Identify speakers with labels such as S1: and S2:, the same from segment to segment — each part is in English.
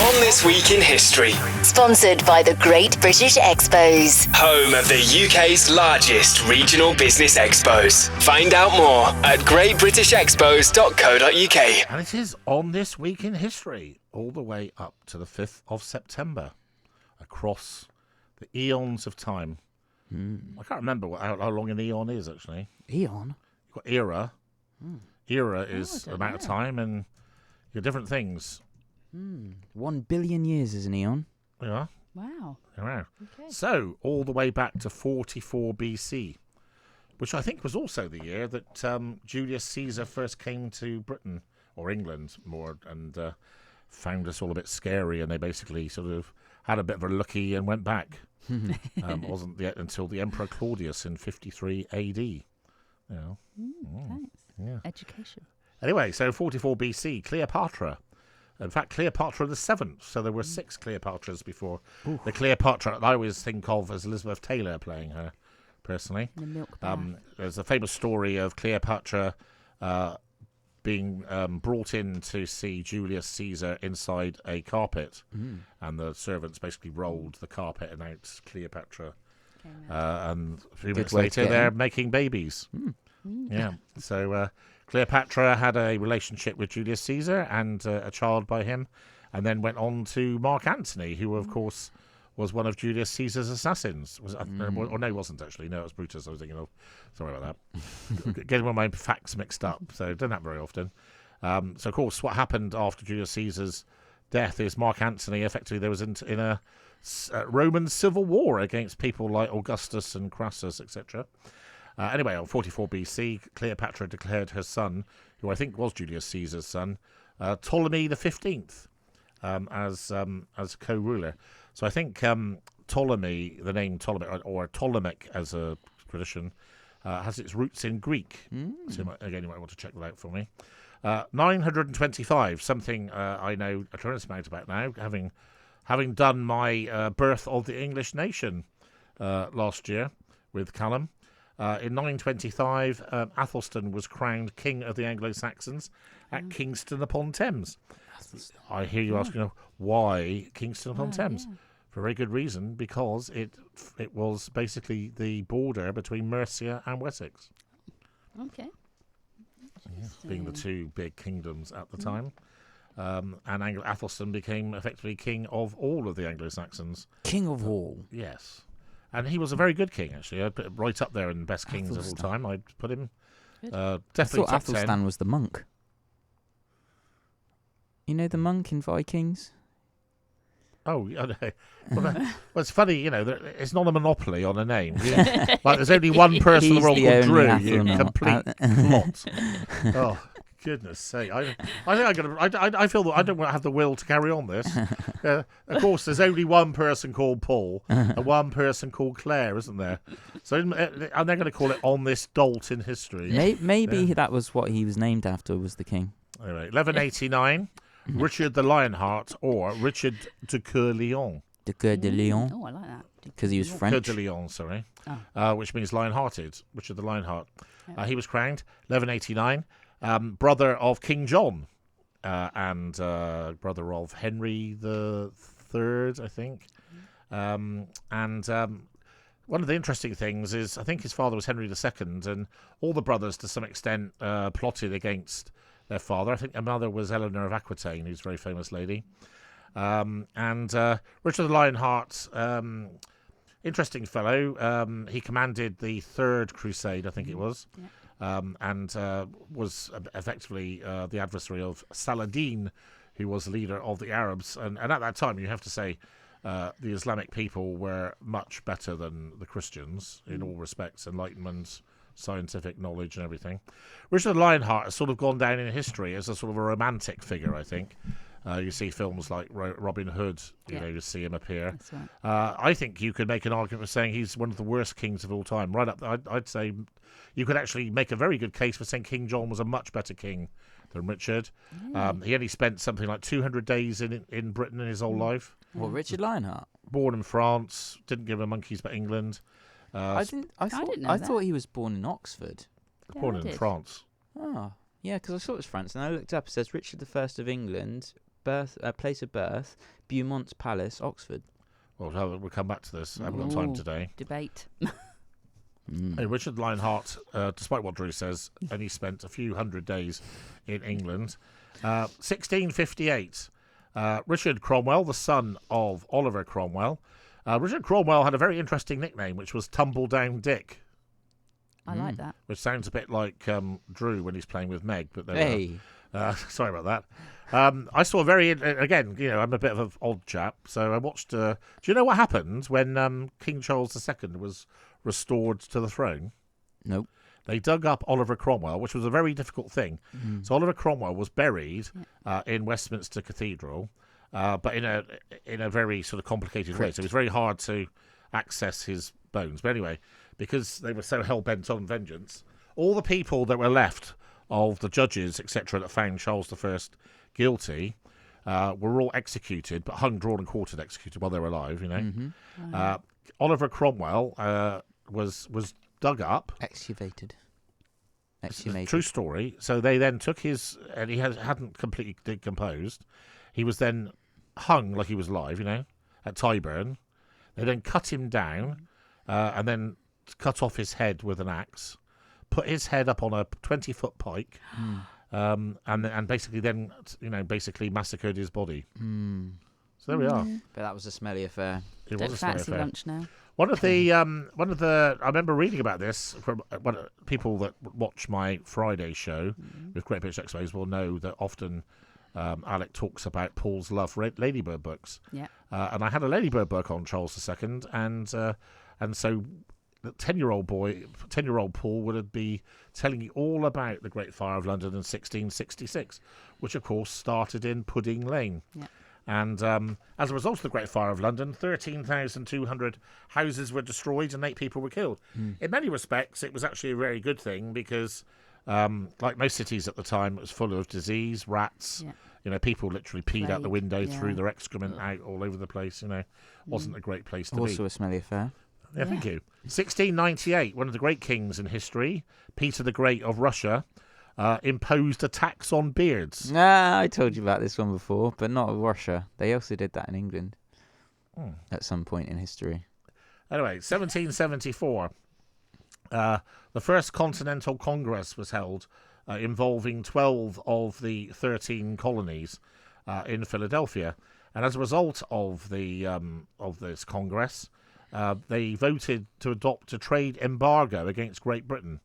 S1: On This Week in History.
S2: Sponsored by the Great British Expos.
S1: Home of the UK's largest regional business expos. Find out more at greatbritishexpos.co.uk.
S3: And it is On This Week in History, all the way up to the 5th of September, across the eons of time. I can't remember how long an eon is, actually.
S4: Eon?
S3: You've got era. Era is
S4: I
S3: amount of time, and you're different things.
S4: 1 billion years is an eon.
S3: Yeah.
S5: Wow.
S3: Wow.
S5: Okay.
S3: So, all the way back to 44 BC, which I think was also the year that Julius Caesar first came to Britain, or England more, and found us all a bit scary, and they basically sort of had a bit of a looky and went back. Wasn't yet until the Emperor Claudius in 53 AD. You know.
S5: Thanks.
S3: Yeah.
S5: Education.
S3: Anyway, so 44 BC, Cleopatra. In fact, Cleopatra the 7th. So there were 6 Cleopatras before. The Cleopatra I always think of as Elizabeth Taylor playing her, personally.
S5: The milk bath.
S3: There's a famous story of Cleopatra being brought in to see Julius Caesar inside a carpet. And the servants basically rolled the carpet and out Cleopatra. And a few weeks later, they're making babies. Yeah. So Cleopatra had a relationship with Julius Caesar and a child by him, and then went on to Mark Antony, who, of course, was one of Julius Caesar's assassins. Or no, he wasn't, actually. No, it was Brutus I was thinking of. Sorry about that. Getting all my facts mixed up, so it doesn't happen very often. So, of course, what happened after Julius Caesar's death is Mark Antony, effectively, there was in a Roman civil war against people like Augustus and Crassus, etc. Anyway, on 44 BC, Cleopatra declared her son, who I think was Julius Caesar's son, Ptolemy the 15th, as co-ruler. So I think Ptolemy, the name Ptolemy, or Ptolemaic as a tradition, has its roots in Greek. So again, you might want to check that out for me. 925, something I know a tremendous amount about now, having done my birth of the English nation last year with Callum. In 925, Athelstan was crowned King of the Anglo-Saxons at Kingston upon Thames. I hear you asking, why Kingston upon Thames?
S5: Yeah.
S3: For a very good reason, because it was basically the border between Mercia and Wessex.
S5: Okay.
S3: Being the two big kingdoms at the time. And Athelstan became effectively king of all of the Anglo-Saxons.
S4: King of all.
S3: Yes. And he was a very good king, actually. I'd put him right up there in best kings of all time. I'd put him definitely
S4: I thought
S3: top
S4: Athelstan
S3: 10.
S4: was the monk. You know the monk in Vikings?
S3: Oh, yeah. Well, it's funny, you know, it's not a monopoly on a name. Like, there's only one person in the world called Drew. You complete plot. Oh, goodness sake! I think I feel that I don't have the will to carry on this. Of course, there's only one person called Paul and one person called Claire, isn't there? So, and they're going to call it On This Dolt in History.
S4: Maybe that was what he was named after, was the king.
S3: Anyway, 1189, Richard the Lionheart, or Richard de Coeur Lion.
S4: De Coeur de Lion,
S5: Oh, I like that.
S4: because he was
S3: Coeur
S4: French.
S3: de Lion, sorry.
S5: Oh.
S3: Which means lion-hearted. Richard the Lionheart. He was crowned 1189. Brother of King John and brother of Henry the Third, I think. One of the interesting things is I think his father was Henry II, and all the brothers, to some extent, plotted against their father. I think their mother was Eleanor of Aquitaine, who's a very famous lady. Richard the Lionheart, interesting fellow. He commanded the Third Crusade, I think it was. And was effectively the adversary of Saladin, who was the leader of the Arabs. And at that time, you have to say, the Islamic people were much better than the Christians in all respects, enlightenment, scientific knowledge and everything. Richard the Lionheart has sort of gone down in history as a sort of a romantic figure, I think. You see films like Robin Hood, you see him appear.
S5: That's right.
S3: I think you could make an argument for saying he's one of the worst kings of all time. Right up, I'd say you could actually make a very good case for saying King John was a much better king than Richard. He only spent something like 200 days in Britain in his whole life.
S4: What, Richard Lionheart?
S3: Born in France, didn't give a monkeys but England.
S4: I
S5: didn't know that.
S4: thought he was born in Oxford.
S3: Born
S5: I
S3: in
S5: did.
S3: France.
S4: Oh, yeah, because I thought it was France, and I looked up. It says Richard I of England, place of birth, Beaumont's Palace, Oxford.
S3: Well, we'll come back to this. I haven't got time
S5: Ooh.
S3: today.
S5: Debate.
S3: Hey, Richard Lionheart, despite what Drew says, only spent a few hundred days in England. 1658. Richard Cromwell, the son of Oliver Cromwell. Richard Cromwell had a very interesting nickname, which was Tumbledown Dick,
S5: I like that.
S3: which sounds a bit like Drew when he's playing with Meg. But there
S4: Hey.
S3: we are. Sorry about that. I saw again, I'm a bit of an odd chap, so I watched. Do you know what happened when King Charles II was restored to the throne?
S4: Nope.
S3: They dug up Oliver Cromwell, which was a very difficult thing. So Oliver Cromwell was buried in Westminster Cathedral, but in a very sort of complicated way. So it was very hard to access his bones. But anyway, because they were so hell-bent on vengeance, all the people that were left of the judges, etc., that found Charles I guilty were all executed, but hung, drawn and quartered, executed while they were alive, Oliver Cromwell was dug up.
S4: Exhumated.
S3: True story. So they then took his, and he hadn't completely decomposed. He was then hung like he was alive, at Tyburn. They then cut him down, and then cut off his head with an axe, put his head up on a 20-foot pike, and basically then, basically massacred his body. So there we are.
S4: But that was a smelly affair.
S3: It
S5: Don't
S3: was a smelly
S5: fancy
S3: affair.
S5: lunch now.
S3: One of the I remember reading about this from people that watch my Friday show with Great British Expos will know that often Alec talks about Paul's love for Ladybird books.
S5: Yeah.
S3: And I had a Ladybird book on Charles II, and so the 10-year-old Paul would be telling you all about the Great Fire of London in 1666, which of course started in Pudding Lane.
S5: Yeah.
S3: And as a result of the Great Fire of London, 13,200 houses were destroyed and 8 people were killed. In many respects, it was actually a very good thing because, like most cities at the time, it was full of disease, rats.
S5: Yeah.
S3: People literally peed out the
S5: Plague,
S3: window, threw
S5: yeah.
S3: their excrement out all over the place. Wasn't a great place to
S4: Also
S3: be.
S4: a smelly affair.
S3: Yeah, thank you. 1698, one of the great kings in history, Peter the Great of Russia, imposed a tax on beards.
S4: Nah, I told you about this one before, but not Russia. They also did that in England at some point in history.
S3: Anyway, 1774, the First Continental Congress was held, involving 12 of the 13 colonies in Philadelphia, and as a result of this Congress, they voted to adopt a trade embargo against Great Britain.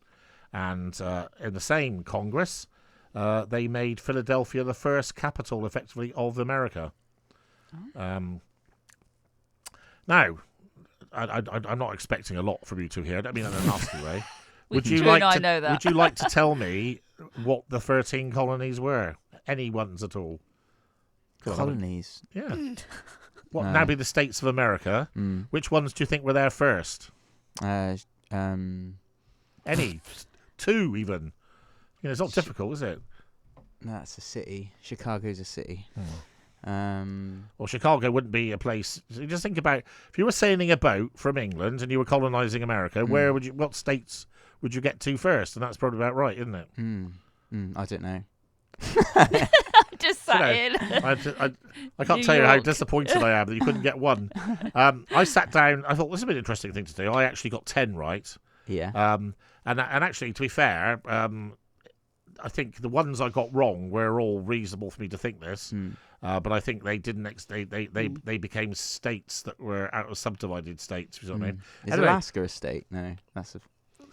S3: And in the same Congress, they made Philadelphia the first capital, effectively, of America. Now, I'm not expecting a lot from you two here. I don't mean in a nasty way. Would you
S5: Drew
S3: like
S5: and I
S3: to?
S5: know that.
S3: Would you like to tell me what the 13 colonies were? Any ones at all? Go on,
S4: Colonies.
S3: yeah. What
S4: No.
S3: now be the states of America? Which ones do you think were there first? Any? 2 even. It's not difficult, is it?
S4: That's a city. Chicago's a city.
S3: Well, Chicago wouldn't be a place. So just think about if you were sailing a boat from England and you were colonising America. What states would you get to first? And that's probably about right, isn't it?
S4: I don't know.
S5: Just sat in.
S3: I can't
S5: New
S3: tell you how
S5: York.
S3: disappointed I am that you couldn't get one. I sat down. I thought this would be an interesting thing to do. I actually got 10 right.
S4: Yeah.
S3: And actually, to be fair, I think the ones I got wrong were all reasonable for me to think this. But I think they didn't. They became states that were out of subdivided states. You know what I mean?
S4: Is
S3: Anyway,
S4: Alaska a state? No, that's a.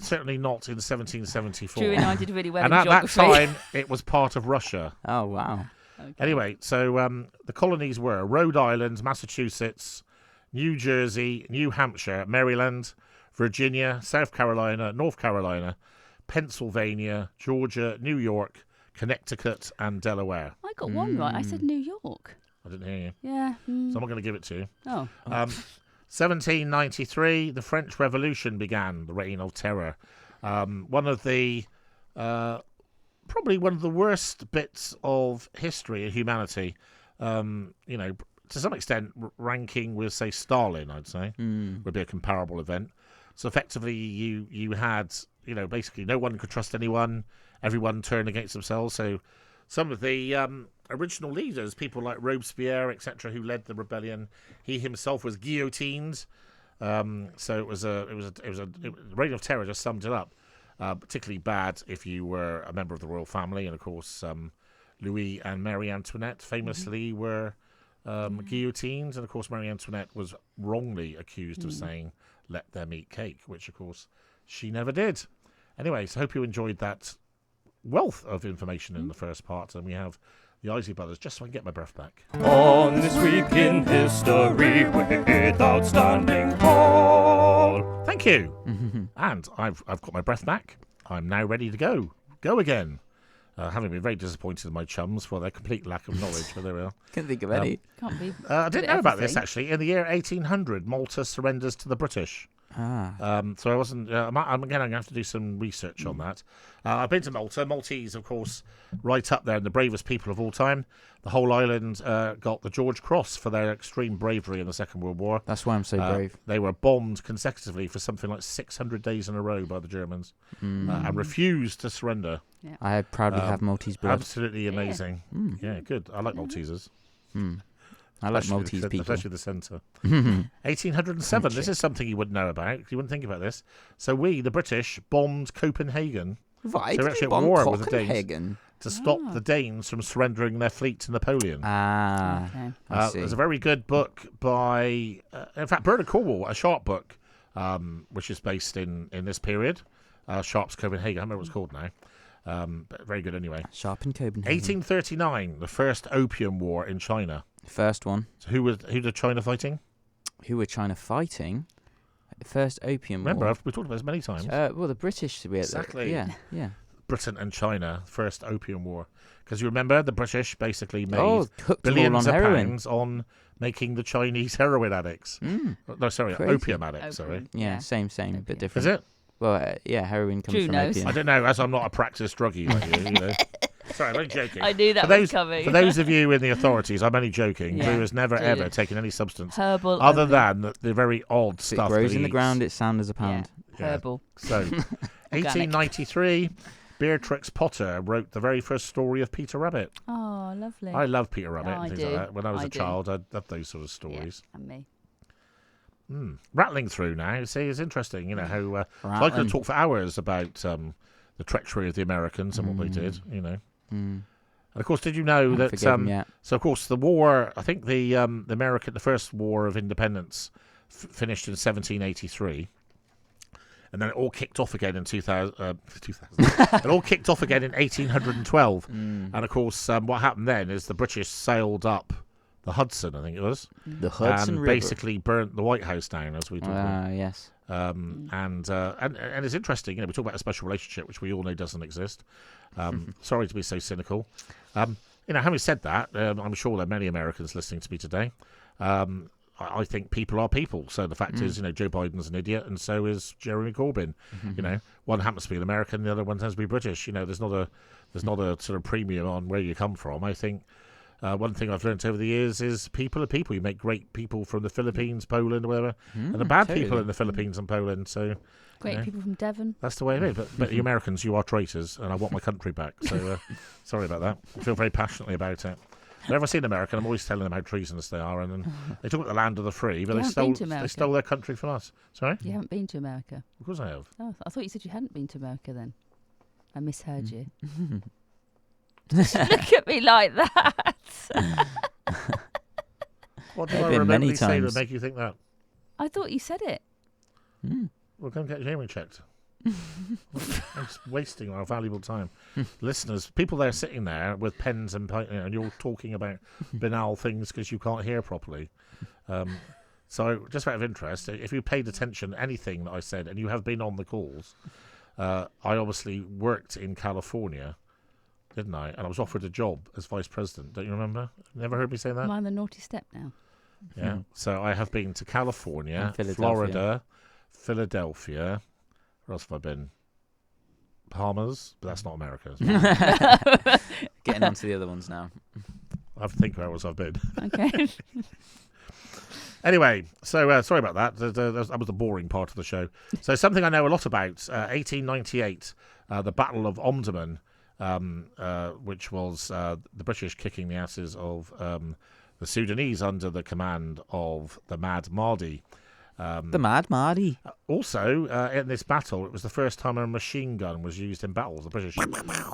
S3: certainly not in 1774.
S5: Drew and I did really well
S3: And
S5: in
S3: at that
S5: geography.
S3: time, it was part of Russia.
S4: Oh wow.
S5: Okay.
S3: Anyway, so the colonies were Rhode Island, Massachusetts, New Jersey, New Hampshire, Maryland, Virginia, South Carolina, North Carolina, Pennsylvania, Georgia, New York, Connecticut, and Delaware.
S5: I got one right. I said New York.
S3: I didn't hear you,
S5: Yeah.
S3: so I'm not going to give it to you.
S5: Oh.
S3: 1793, the French Revolution began, the Reign of Terror. One of the probably one of the worst bits of history and humanity. To some extent, ranking with, say, Stalin, I'd say, would be a comparable event. So effectively, you had, basically no one could trust anyone. Everyone turned against themselves. So some of the original leaders, people like Robespierre, etc., who led the rebellion. He himself was guillotined. So it was a reign of terror. Just summed it up. Particularly bad if you were a member of the royal family, and of course Louis and Marie Antoinette famously were guillotined, and of course Marie Antoinette was wrongly accused of saying "let them eat cake," which of course she never did. Anyway, so I hope you enjoyed that wealth of information in the first part, and we have the Isley Brothers, just so I can get my breath back.
S6: On this week in history with Outstanding Paul.
S3: Thank you. And I've got my breath back. I'm now ready to go again. Having been very disappointed in my chums for their complete lack of knowledge, but there we are.
S4: Can't think of any.
S5: Can't be.
S3: I didn't know about this actually. In the year 1800, Malta surrenders to the British. So I wasn't. I'm going to have to do some research on that. I've been to Malta. Maltese, of course, right up there, and the bravest people of all time. The whole island got the George Cross for their extreme bravery in the Second World War.
S4: That's why I'm so brave.
S3: They were bombed consecutively for something like 600 days in a row by the Germans, and refused to surrender.
S5: Yeah.
S4: I proudly have Maltese blood.
S3: Absolutely amazing. Yeah, good. I like Maltesers.
S4: I like Maltese people.
S3: Especially the centre. 1807. This is something you wouldn't know about. You wouldn't think about this. So we, the British, bombed Copenhagen.
S4: Right,
S3: So we're actually at war with the Danes to stop the Danes from surrendering their fleet to Napoleon.
S5: Okay.
S4: I see.
S3: There's a very good book by, in fact, Bernard Cornwell, a Sharp book, which is based in this period. Sharp's Copenhagen. I don't remember what it's called now. But very good anyway.
S4: Sharp in Copenhagen.
S3: 1839, the first Opium War in China.
S4: First one.
S3: So who did China fighting?
S4: Who were China fighting? The first Opium
S3: Remember,
S4: War.
S3: we've talked about this many times.
S4: Well, the British.
S3: Exactly.
S4: Yeah.
S3: Britain and China, first Opium War. Because you remember, the British basically made
S4: hooked them all
S3: billions
S4: on
S3: of
S4: heroin.
S3: pounds on making the Chinese heroin addicts. No, sorry,
S4: Crazy.
S3: opium addicts, sorry.
S4: Yeah, same,
S5: Opium.
S4: but different.
S3: Is it?
S4: Well, heroin comes
S5: Drew
S4: from
S5: knows.
S4: opium.
S3: I don't know, as I'm not a practiced druggie like you know. Sorry, I'm only joking.
S5: I knew that
S3: for
S5: was
S3: those,
S5: coming.
S3: For those of you in the authorities, I'm only joking.
S5: Yeah.
S3: Drew has never,
S5: Drew
S3: ever
S5: is
S3: taken any substance
S5: Herbal.
S3: other
S5: only.
S3: than the very odd
S4: If
S3: stuff
S4: it
S3: that
S4: grows
S3: he
S4: in the
S3: eats.
S4: ground, it's sound as a pound.
S3: Yeah.
S5: Herbal.
S3: So, 1893, Beatrix Potter wrote the very first story of Peter Rabbit.
S5: Oh, lovely.
S3: I love Peter Rabbit
S5: Oh,
S3: and
S5: I
S3: things
S5: do.
S3: like that. When I was
S5: I
S3: a
S5: do.
S3: child, I loved those sort of stories.
S5: Yeah, and me.
S3: Rattling through now, see, it's interesting, you know, how... so I could
S4: Rattling.
S3: talk for hours about the treachery of the Americans and what they did, you know. And of course, did you know
S4: Haven't
S3: that...
S4: forgiven yet.
S3: So, of course, the war, I think the first war of independence finished in 1783. And then it all kicked off again in 2000. It all kicked off again in 1812. And of course, what happened then is the British sailed up the Hudson, I think it was,
S4: The Hudson
S3: and
S4: River.
S3: basically burnt the White House down, as we talked about.
S4: Yes.
S3: And it's interesting. You know, we talk about a special relationship, which we all know doesn't exist. Sorry to be so cynical. You know, having said that, I'm sure there are many Americans listening to me today. I think people are people. So the fact is, you know, Joe Biden's an idiot, and so is Jeremy Corbyn. You know, one happens to be an American, the other one happens to be British. You know, there's not a sort of premium on where you come from. I think one thing I've learned over the years is people are people. You make great people from the Philippines, Poland, or whatever, and the bad people
S4: totally.
S3: in the Philippines and Poland. So
S5: Great people from Devon.
S3: that's the way it is. But you Americans, you are traitors, and I want my country back. So sorry about that. I feel very passionately about it. Whenever I see an American, I'm always telling them how treasonous they are, and then they talk about the land of the free, but
S5: You
S3: they
S5: haven't been to
S3: stole
S5: America.
S3: their country from us. Sorry,
S5: You haven't been to America.
S3: of course I have.
S5: Oh, I thought you said you hadn't been to America then. I misheard you.
S3: Mm.
S5: Look at me like that.
S3: What did
S4: There
S3: I
S4: have been many
S3: remotely say that would
S4: times.
S3: make you think that?
S5: I thought you said it.
S3: Well, come get your hearing checked. I'm just wasting our valuable time. Listeners, people there sitting there with pens and and you're talking about banal things because you can't hear properly. So, just out of interest, if you paid attention to anything that I said, and you have been on the calls, I obviously worked in California, didn't I? And I was offered a job as vice president. Don't you remember? Never heard me say that?
S5: Am I on the naughty step now?
S3: Yeah. So I have been to California,
S4: And Philadelphia.
S3: Florida, Philadelphia. Where else have I been? Bahamas, but that's not America. Is it?
S4: Getting on to the other ones now.
S3: I have to think where else I've been.
S5: Okay.
S3: Anyway, so sorry about that. That was the boring part of the show. So something I know a lot about, 1898, the Battle of Omniman. which was the British kicking the asses of the Sudanese under the command of the Mad Mahdi.
S4: The Mad Mahdi.
S3: Also, in this battle, it was the first time a machine gun was used in battles. The British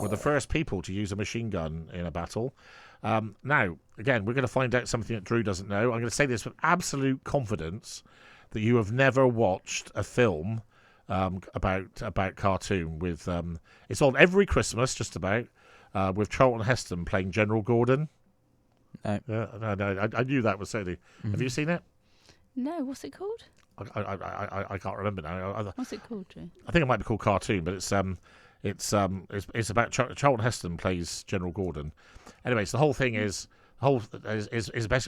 S3: were the first people to use a machine gun in a battle. Now, again, we're going to find out something that Drew doesn't know. I'm going to say this with absolute confidence, that you have never watched a film about Khartoum with it's on every Christmas just about with Charlton Heston playing General Gordon.
S4: No.
S3: No, I knew that was certainly. Have you seen it?
S5: No, what's it called?
S3: I can't remember now.
S5: What's it called, Drew?
S3: I think it might be called Khartoum, but it's about Charlton Heston plays General Gordon. Anyway, so the whole thing is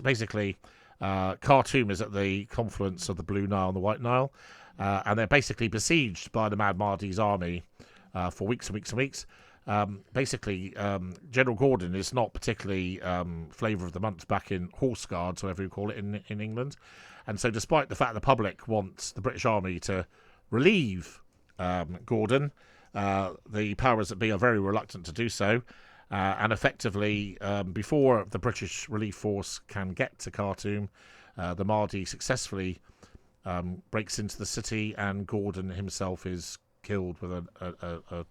S3: basically Khartoum is at the confluence of the Blue Nile and the White Nile, and they're basically besieged by the Mad Mahdi's army for weeks and weeks and weeks. Basically, General Gordon is not particularly flavour of the month back in Horse Guards, whatever you call it in England. And so despite the fact the public wants the British Army to relieve Gordon, the powers that be are very reluctant to do so. And effectively, before the British relief force can get to Khartoum, the Mahdi successfully breaks into the city, and Gordon himself is killed with a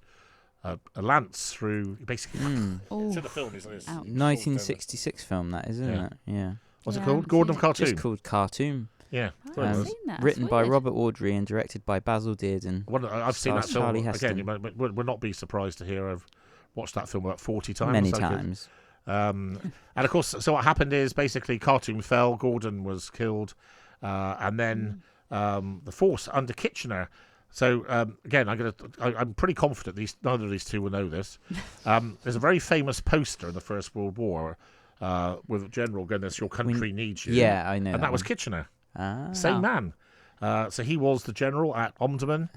S3: lance through basically. It's in the film, isn't it?
S4: 1966 film, that is, isn't it? Yeah.
S3: What's it called? Gordon of Khartoum.
S4: It's called Khartoum.
S3: Yeah.
S5: I haven't seen that.
S4: Written
S5: That's
S4: by
S5: weird.
S4: Robert Audrey and directed by Basil Dearden.
S3: I've seen that
S4: Stars
S3: film
S4: Charlie
S3: again.
S4: Heston.
S3: You would not be surprised to hear I've watched that film about 40 times.
S4: Many times.
S3: And of course, so what happened is basically Khartoum fell, Gordon was killed, and then the force under Kitchener. So again, I'm pretty confident neither of these two will know this. There's a very famous poster in the First World War with General Goodness, your country needs you.
S4: Yeah, I know.
S3: And that was Kitchener.
S4: Ah.
S3: Same man. So he was the general at Omniman,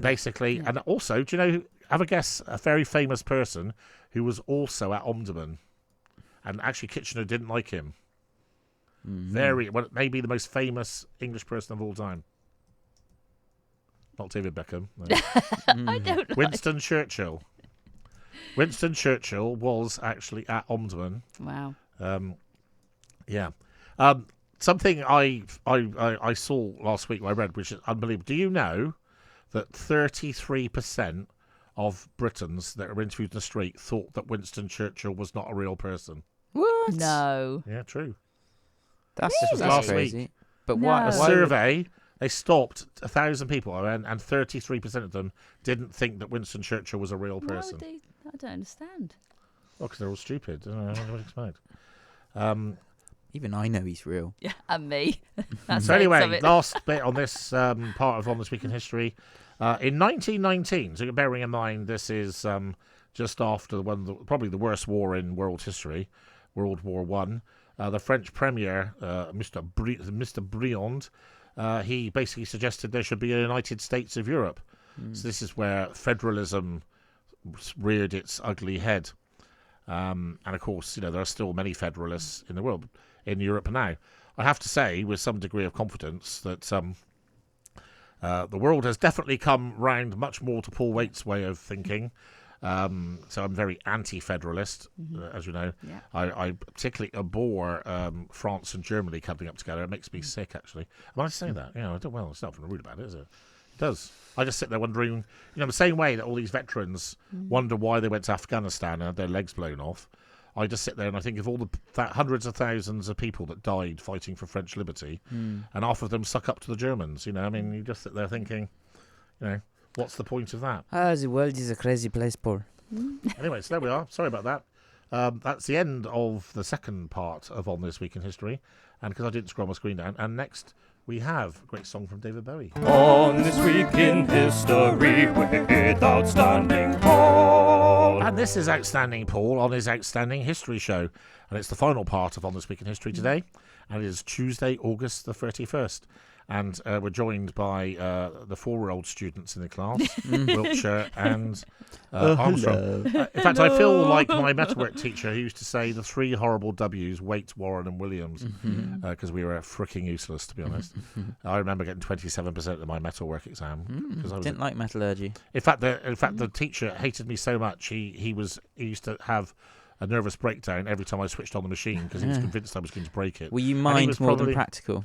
S3: basically. And also, do you know, have a guess, a very famous person who was also at Omniman. And actually, Kitchener didn't like him. Maybe the most famous English person of all time. Not David Beckham. No.
S5: I don't know.
S3: Winston Churchill. Winston Churchill was actually at Omniman.
S5: Wow.
S3: Yeah. Something I saw last week, I read, which is unbelievable. Do you know that 33% of Britons that are interviewed in the street thought that Winston Churchill was not a real person?
S4: What?
S5: No.
S3: Yeah, true.
S4: That's
S5: Really?
S4: just
S3: Last
S4: crazy.
S3: week.
S4: But
S5: No.
S4: why?
S3: A
S4: why would-
S3: survey, they stopped 1,000 people, and 33% of them didn't think that Winston Churchill was a real
S5: Why
S3: person.
S5: would they? I don't understand.
S3: Well, because they're all stupid. I don't know what to expect.
S4: Even I know he's real.
S5: Yeah, and me. That's
S3: So anyway,
S5: something.
S3: last bit on this part of On This Week in History. In 1919, so bearing in mind this is just after probably the worst war in world history, World War One. The French Premier, Mr. Briand, he basically suggested there should be a United States of Europe. So this is where federalism reared its ugly head. And of course, there are still many federalists in the world, in Europe now. I have to say, with some degree of confidence, that the world has definitely come round much more to Paul Waite's way of thinking. So I'm very anti-federalist, as you know.
S5: Yeah.
S3: I particularly abhor France and Germany coming up together. It makes me sick, actually. When I say that, I don't. Well, it's not rude about it, is it? It does. I just sit there wondering, the same way that all these veterans wonder why they went to Afghanistan and had their legs blown off. I just sit there and I think of all the hundreds of thousands of people that died fighting for French liberty, and half of them suck up to the Germans. You just sit there thinking, what's the point of that?
S4: The world is a crazy place, Paul.
S3: Anyway, so there we are. Sorry about that. That's the end of the second part of On This Week in History. And because I didn't scroll my screen down, and next we have a great song from David Bowie.
S6: On this week in history with Outstanding Paul.
S3: And this is Outstanding Paul on his Outstanding History Show. And it's the final part of On This Week in History today. And it is Tuesday, August the 31st. And we're joined by the 4-year-old students in the class, Wiltshire and Armstrong. In fact, I feel like my metalwork teacher who used to say the 3 horrible W's, Waite, Warren and Williams, because we were freaking useless, to be honest. I remember getting 27% of my metalwork exam. Because I
S4: didn't like metallurgy.
S3: In fact, the teacher hated me so much, he used to have a nervous breakdown every time I switched on the machine because he was convinced I was going to break it.
S4: Well, you mind more than practical.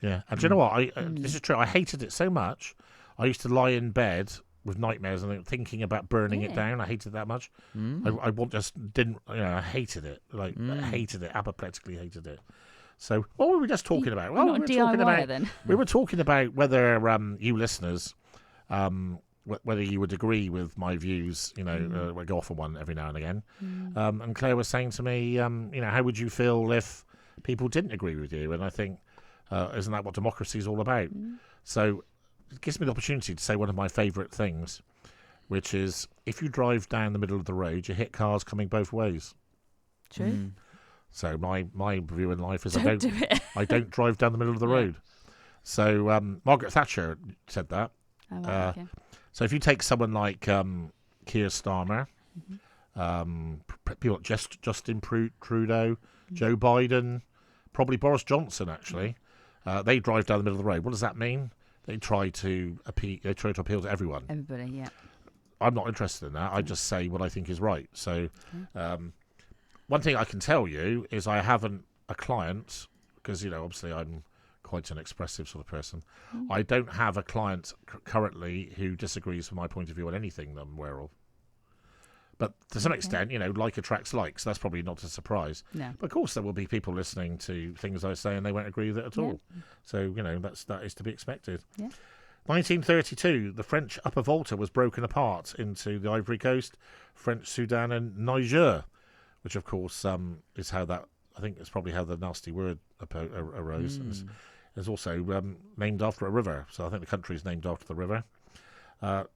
S3: Yeah. And do you know what? This is true. I hated it so much. I used to lie in bed with nightmares and thinking about burning it down. I hated it that much. I hated it. I hated it. Apoplectically hated it. So what were we just talking about? Well, we were talking about whether you listeners, whether you would agree with my views. We go off on one every now and again. And Claire was saying to me, how would you feel if people didn't agree with you? And I think, isn't that what democracy is all about? So it gives me the opportunity to say one of my favourite things, which is if you drive down the middle of the road, you hit cars coming both ways.
S5: True.
S3: So my view in life is I don't drive down the middle of the road. So Margaret Thatcher said that.
S5: Okay.
S3: So if you take someone like Keir Starmer, people like Justin Trudeau, Joe Biden, probably Boris Johnson actually, they drive down the middle of the road. What does that mean? They try to appeal to everyone.
S5: Everybody, yeah.
S3: I'm not interested in that. I just say what I think is right. So one thing I can tell you is I haven't a client, because obviously I'm quite an expressive sort of person. I don't have a client currently who disagrees from my point of view on anything that I'm aware of. But to some extent, like attracts like, so that's probably not a surprise.
S5: No.
S3: But of course, there will be people listening to things I say and they won't agree with it at all. So, that is to be expected. Yeah. 1932, the French Upper Volta was broken apart into the Ivory Coast, French Sudan and Niger, which of course is how that, I think it's probably how the nasty word arose. And it's also named after a river. So I think the country is named after the river.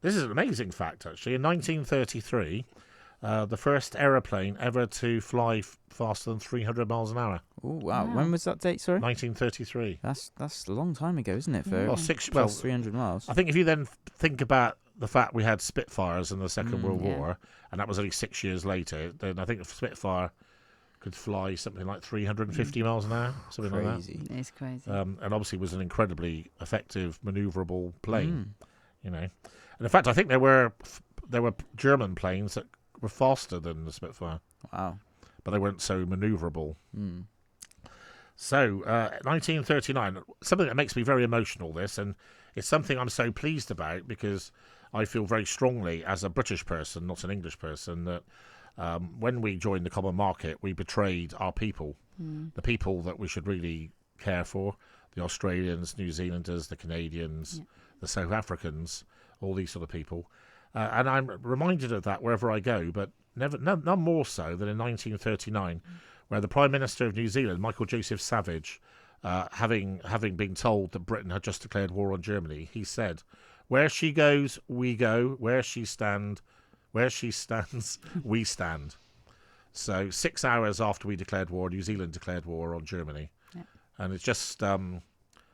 S3: This is an amazing fact, actually. In 1933, the first aeroplane ever to fly faster than 300 miles an hour.
S4: Oh, wow. When was that date, sorry?
S3: 1933.
S4: That's a long time ago, isn't it? For 300 miles.
S3: I think if you then think about the fact we had Spitfires in the Second World War, and that was only 6 years later, then I think a Spitfire could fly something like 350 miles an hour, something like that.
S5: It's crazy.
S3: And obviously was an incredibly effective, manoeuvrable plane. And in fact, I think there were German planes that were faster than the Spitfire.
S4: Wow.
S3: But they weren't so manoeuvrable. So, 1939, something that makes me very emotional, this, and it's something I'm so pleased about because I feel very strongly as a British person, not an English person, that when we joined the common market, we betrayed our people, the people that we should really care for, the Australians, New Zealanders, the Canadians, the South Africans, all these sort of people. And I'm reminded of that wherever I go, but none more so than in 1939, where the Prime Minister of New Zealand, Michael Joseph Savage, having been told that Britain had just declared war on Germany, he said, "Where she goes, we go. Where she stands, we stand." So 6 hours after we declared war, New Zealand declared war on Germany. And it's just, I don't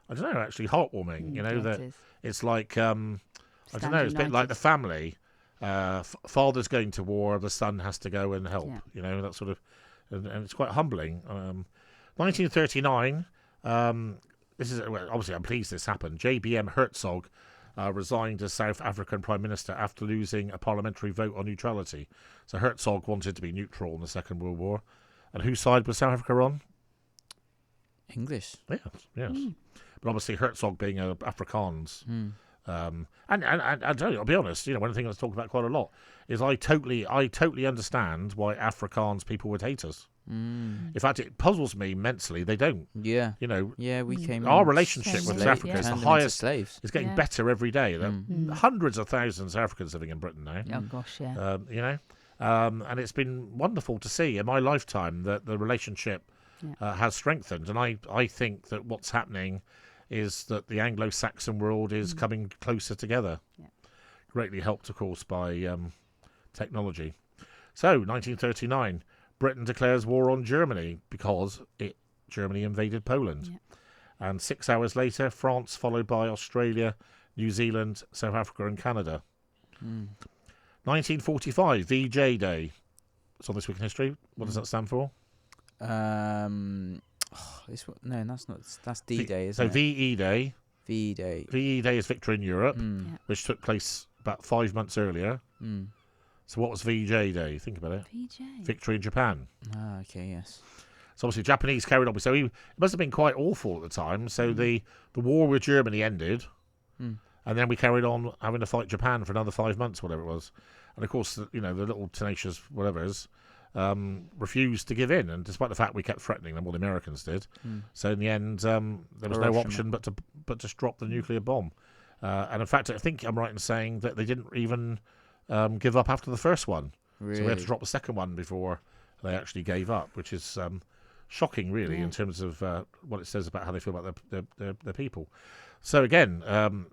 S3: know, actually heartwarming, that it's like, I don't know, it's a bit like the family. Father's going to war, the son has to go and help, that sort of, and it's quite humbling. 1939, obviously I'm pleased this happened. JBM Herzog resigned as South African Prime Minister after losing a parliamentary vote on neutrality. So Herzog wanted to be neutral in the Second World War. And whose side was South Africa on?
S4: English.
S3: Yes. But obviously Herzog being a Afrikaans. And I'll be honest, one of the things I talk about quite a lot is I totally understand why Afrikaans people would hate us. In fact, it puzzles me immensely. They don't.
S4: Yeah. We came.
S3: Our relationship with South Africa is the highest.
S4: Slaves.
S3: It's getting better every day. There are hundreds of thousands of Africans living in Britain now.
S5: Oh gosh, yeah.
S3: And it's been wonderful to see in my lifetime that the relationship has strengthened. And I think that what's happening is that the Anglo-Saxon world is coming closer together. Greatly helped, of course, by technology. So, 1939, Britain declares war on Germany because Germany invaded Poland. And 6 hours later, France, followed by Australia, New Zealand, South Africa and Canada. 1945, VJ Day. It's on This Week in History. What does that stand for?
S4: That's D-Day, isn't
S3: so
S4: it?
S3: VE Day.
S4: V-Day.
S3: VE Day is Victory in Europe,
S5: Yeah.
S3: which took place about 5 months earlier. So what was VJ Day? Think about it.
S5: VJ.
S3: Victory in Japan.
S4: Ah, okay, yes.
S3: So obviously Japanese carried on. So it must have been quite awful at the time. So the war with Germany ended, and then we carried on having to fight Japan for another 5 months, whatever it was. And of course, the little tenacious whatever's refused to give in, and despite the fact we kept threatening them, all the Americans did. So in the end, there was no option but to just drop the nuclear bomb. And in fact, I think I'm right in saying that they didn't even give up after the first one.
S4: Really?
S3: So we had to drop the second one before they actually gave up, which is shocking, really, in terms of what it says about how they feel about their people. So again,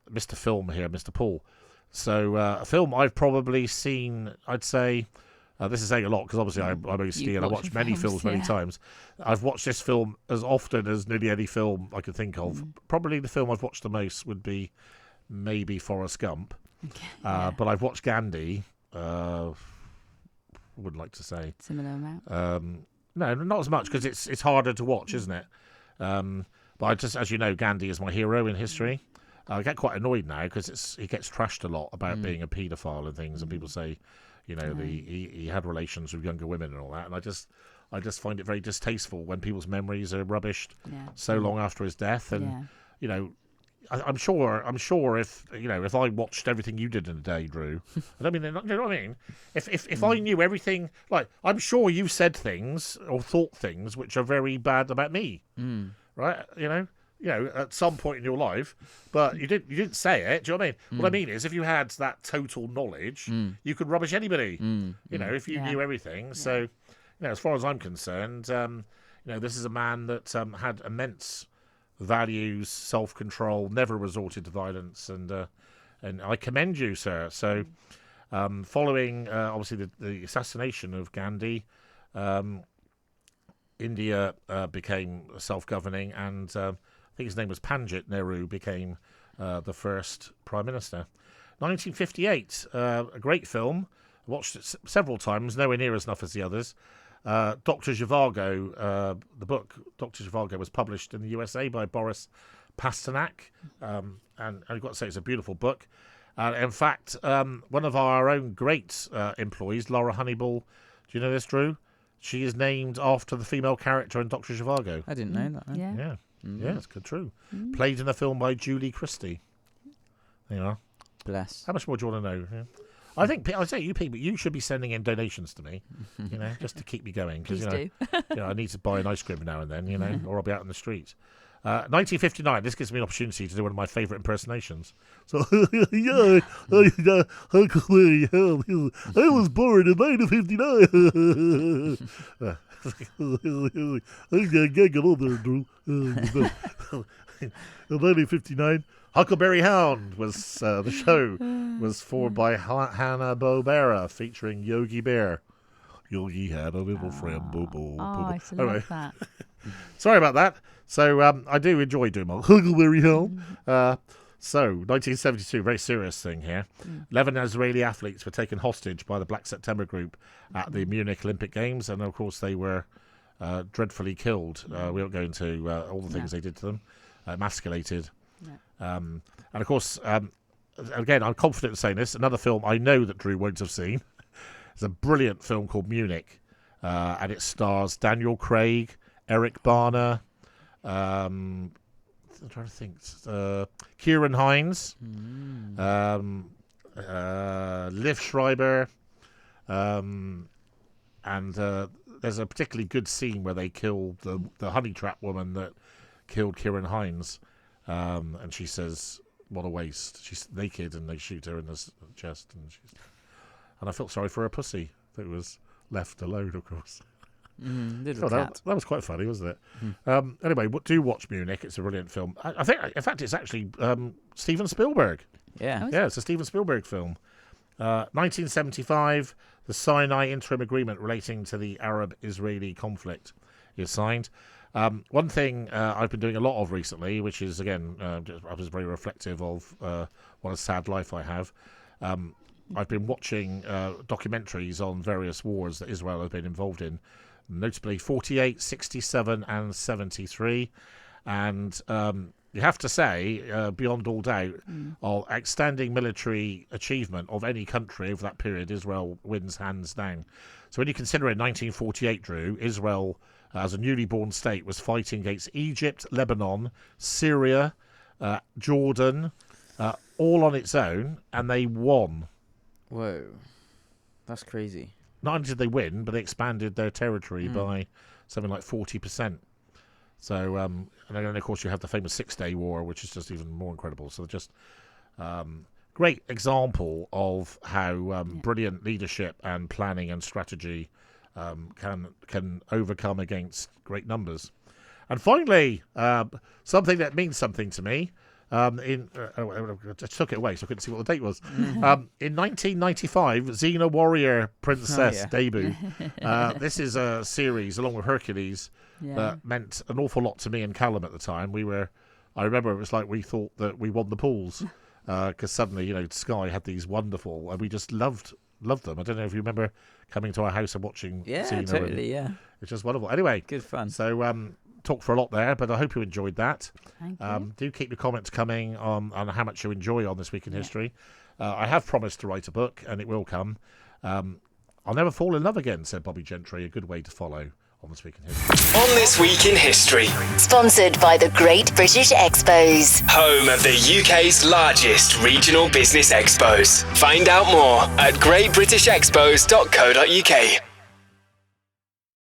S3: Mr. Film here, Mr. Paul. So a film I've probably seen, I'd say, this is saying a lot because obviously I'm OCD and I watch many films many times. I've watched this film as often as nearly any film I could think of. Probably the film I've watched the most would be maybe Forrest Gump. But I've watched Ghandi. Would like to say
S5: Similar amount.
S3: no, not as much because it's harder to watch, isn't it? But I just, as you know, Ghandi is my hero in history. I get quite annoyed now because he gets trashed a lot about being a paedophile and things, and people say, he had relations with younger women and all that, and I just find it very distasteful when people's memories are rubbished so long after his death, and I'm sure if if I watched everything you did in a day, Drew, I don't mean, you know what I mean? If I knew everything, like I'm sure you said things or thought things which are very bad about me, right? At some point in your life, but you didn't say it. Do you know what I mean? What I mean is, if you had that total knowledge, you could rubbish anybody. If you knew everything. So, as far as I'm concerned, this is a man that had immense values, self-control, never resorted to violence, and I commend you, sir. So, following obviously the assassination of Ghandi, India became self-governing, and I think his name was Pandit Nehru became the first prime minister. 1958, a great film. I watched it several times, nowhere near as enough as the others. Dr. Zhivago, the book Dr. Zhivago was published in the USA by Boris Pasternak, and I've got to say it's a beautiful book. In fact, one of our own great employees, Laura Honeyball, do you know this, Drew? She is named after the female character in Dr. Zhivago.
S4: I didn't know that.
S5: Yeah.
S3: Yeah, it's true. Played in a film by Julie Christie. There you are.
S4: Bless.
S3: How much more do you want to know? Yeah. I think I say you people, you should be sending in donations to me, just to keep me going, because I need to buy an ice cream now and then, or I'll be out in the street. 1959. This gives me an opportunity to do one of my favourite impersonations. So, I was born in 1959. I'm getting older, Drew. In 1959. Huckleberry Hound was the show was formed by Hanna-Barbera, featuring Yogi Bear. Yogi had a little friend, Boo Boo.
S5: I used to love that.
S3: Sorry about that. So I do enjoy doing my Huckleberry Hound. So 1972, very serious thing here. 11 Israeli athletes were taken hostage by the Black September group at the Munich Olympic Games, and of course they were dreadfully killed. We won't go into all the things they did to them. Emasculated. And of course, again, I'm confident in saying this, another film I know that Drew won't have seen. It's a brilliant film called Munich, and it stars Daniel Craig, Eric Bana, I'm trying to think, Kieran Hines, Liv Schreiber, and there's a particularly good scene where they kill the honey trap woman that killed Kieran Hines. And she says, "What a waste." She's naked, and they shoot her in the chest, and I felt sorry for her pussy that was left alone. Of course, that was quite funny, wasn't it? Anyway, do watch Munich. It's a brilliant film. I think, in fact, it's actually Steven Spielberg.
S4: Yeah,
S3: it's a Steven Spielberg film. 1975, the Sinai Interim Agreement relating to the Arab-Israeli conflict is signed. One thing I've been doing a lot of recently, which is, again, I was very reflective of what a sad life I have. I've been watching documentaries on various wars that Israel has been involved in, notably 48, 67 and 73. And you have to say, beyond all doubt, outstanding military achievement of any country over that period, Israel wins hands down. So when you consider in 1948, Drew, Israel, as a newly born state, was fighting against Egypt, Lebanon, Syria, Jordan, all on its own, and they won.
S4: Whoa. That's crazy.
S3: Not only did they win, but they expanded their territory by something like 40%. So, and then, of course, you have the famous Six-Day War, which is just even more incredible. So just great example of how brilliant leadership and planning and strategy can overcome against great numbers. And finally, something that means something to me. I just took it away, so I couldn't see what the date was. In 1995, Xena Warrior Princess debut. This is a series, along with Hercules, that meant an awful lot to me and Callum at the time. I remember it was like we thought that we won the pools, because suddenly, Sky had these wonderful, and we just loved them. I don't know if you remember coming to our house and watching Xena.
S4: Totally,
S3: It's just wonderful. Anyway,
S4: good fun.
S3: So, talked for a lot there, but I hope you enjoyed that.
S5: Thank you.
S3: Do keep your comments coming on how much you enjoy on This Week in History. I have promised to write a book, and it will come. I'll never fall in love again, said Bobby Gentry. A good way to follow on This Week in History.
S1: On This Week in History,
S2: Sponsored by the Great British Expos.
S1: home of the UK's largest regional business expos. Find out more at greatbritishexpos.co.uk.